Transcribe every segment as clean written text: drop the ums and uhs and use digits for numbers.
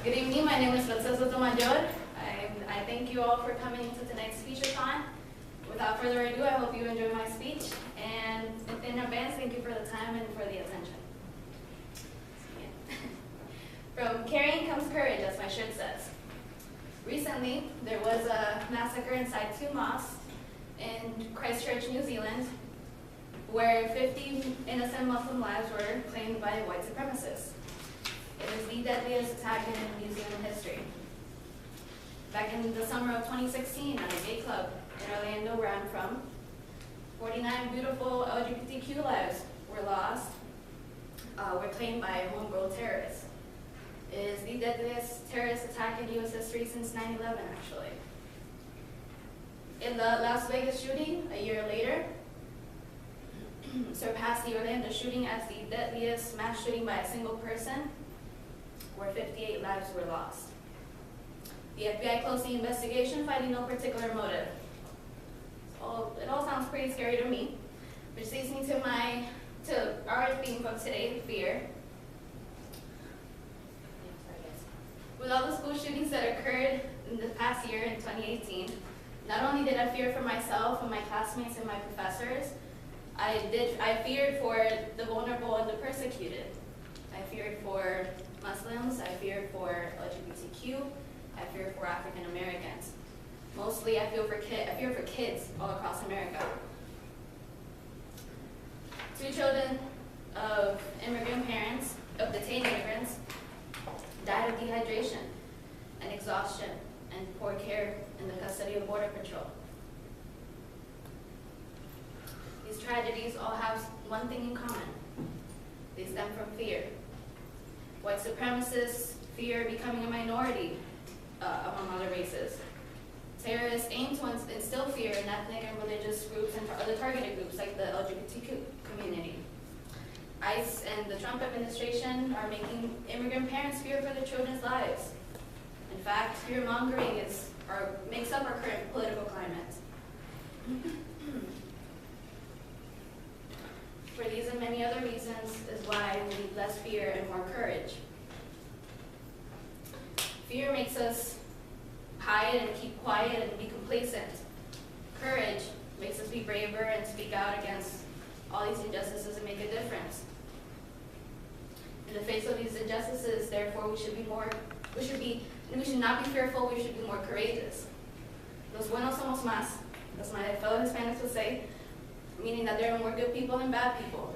Good evening, my name is Rotceh Sotomayo. I thank you all for coming to tonight's speech-a-thon. Without further ado, I hope you enjoy my speech, and in advance, thank you for the time and for the attention. From caring comes courage, as my shirt says. Recently, there was a massacre inside two mosques in Christchurch, New Zealand, where 50 innocent Muslim lives were claimed by white supremacists. It is the deadliest attack in New Zealand history. Back in the summer of 2016, at a gay club in Orlando, where I'm from, 49 beautiful LGBTQ lives were lost, were claimed by homegrown terrorists. It is the deadliest terrorist attack in U.S. history since 9/11, actually. In the Las Vegas shooting, a year later, surpassed the Orlando shooting as the deadliest mass shooting by a single person, where 58 lives were lost. The FBI closed the investigation, finding no particular motive. It all sounds pretty scary to me, which leads me to our theme from today, fear. With all the school shootings that occurred in the past year in 2018, not only did I fear for myself and my classmates and my professors, I feared for the vulnerable and the persecuted. I feared for Muslims, I feared for LGBTQ, I feared for African Americans. Mostly I fear for kids all across America. 2 children of immigrant parents, of detained immigrants, died of dehydration and exhaustion and poor care in the custody of Border Patrol. These tragedies all have one thing in common. They stem from fear. White supremacists fear becoming a minority among other races. Terrorists aim to instill fear in ethnic and religious groups and other targeted groups like the LGBTQ community. ICE and the Trump administration are making immigrant parents fear for their children's lives. In fact, fear-mongering makes up our current political climate. For these and many other reasons is why we need less fear and more courage. Fear makes us hide and keep quiet and be complacent. Courage makes us be braver and speak out against all these injustices and make a difference. In the face of these injustices, therefore, we should not be fearful, we should be more courageous. Los buenos somos más, as my fellow Hispanics would say, meaning that there are more good people than bad people.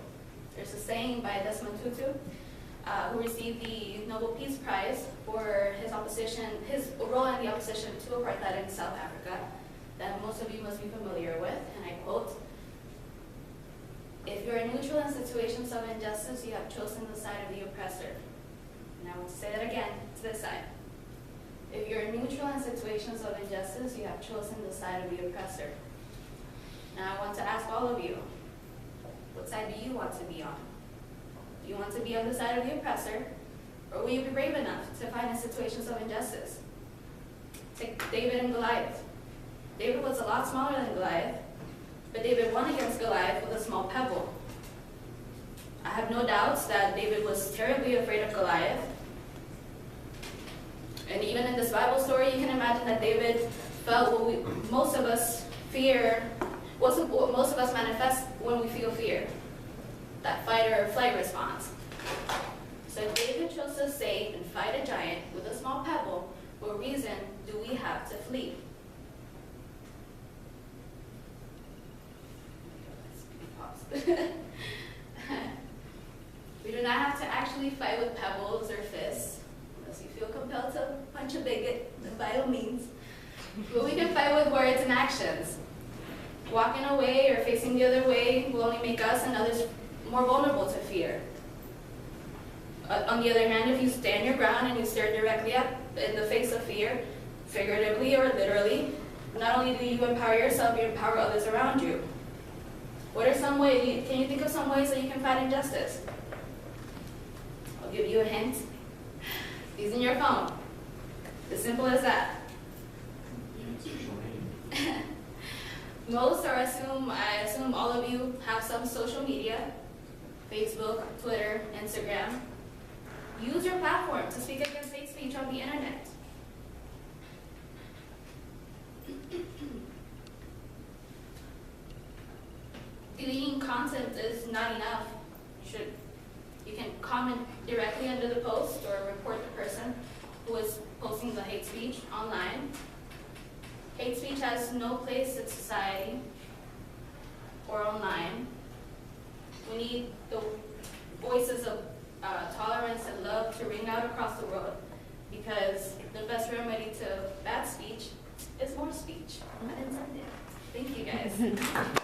There's a saying by Desmond Tutu, who received the Nobel Peace Prize for his role in the opposition to apartheid in South Africa, that most of you must be familiar with, and I quote, "If you are neutral in situations of injustice, you have chosen the side of the oppressor." And I want to say that again to this side. If you're neutral in situations of injustice, you have chosen the side of the oppressor. Now I want to ask all of you, what side do you want to be on? Do you want to be on the side of the oppressor, or will you be brave enough to fight in situations of injustice? Take David and Goliath. David was a lot smaller than Goliath, but David won against Goliath with a small pebble. I have no doubts that David was terribly afraid of Goliath. And even in this Bible story, you can imagine that David felt what most of us manifest when we feel fear, that fight or flight response. So if David chose to stay and fight a giant with a small pebble, what reason do we have to flee? We do not have to actually fight with pebbles or fists, unless you feel compelled to punch a bigot, then by all means. But we can fight with words and actions. Walking away or facing the other way will only make us and others more vulnerable to fear. On the other hand, if you stand your ground and you stare directly in the face of fear, figuratively or literally, not only do you empower yourself, you empower others around you. What are some ways, can you think of some ways that you can fight injustice? I'll give you a hint. Using your phone. As simple as that. Most, or I assume all of you have some social media, Facebook, Twitter, Instagram. Use your platform to speak against hate speech on the internet. Deleting content is not enough. You can comment directly under the post or report the person who is posting the hate speech online. Hate speech has no place in society or online. We need the voices of tolerance and love to ring out across the world, because the best remedy to bad speech is more speech. Unintended. Thank you guys.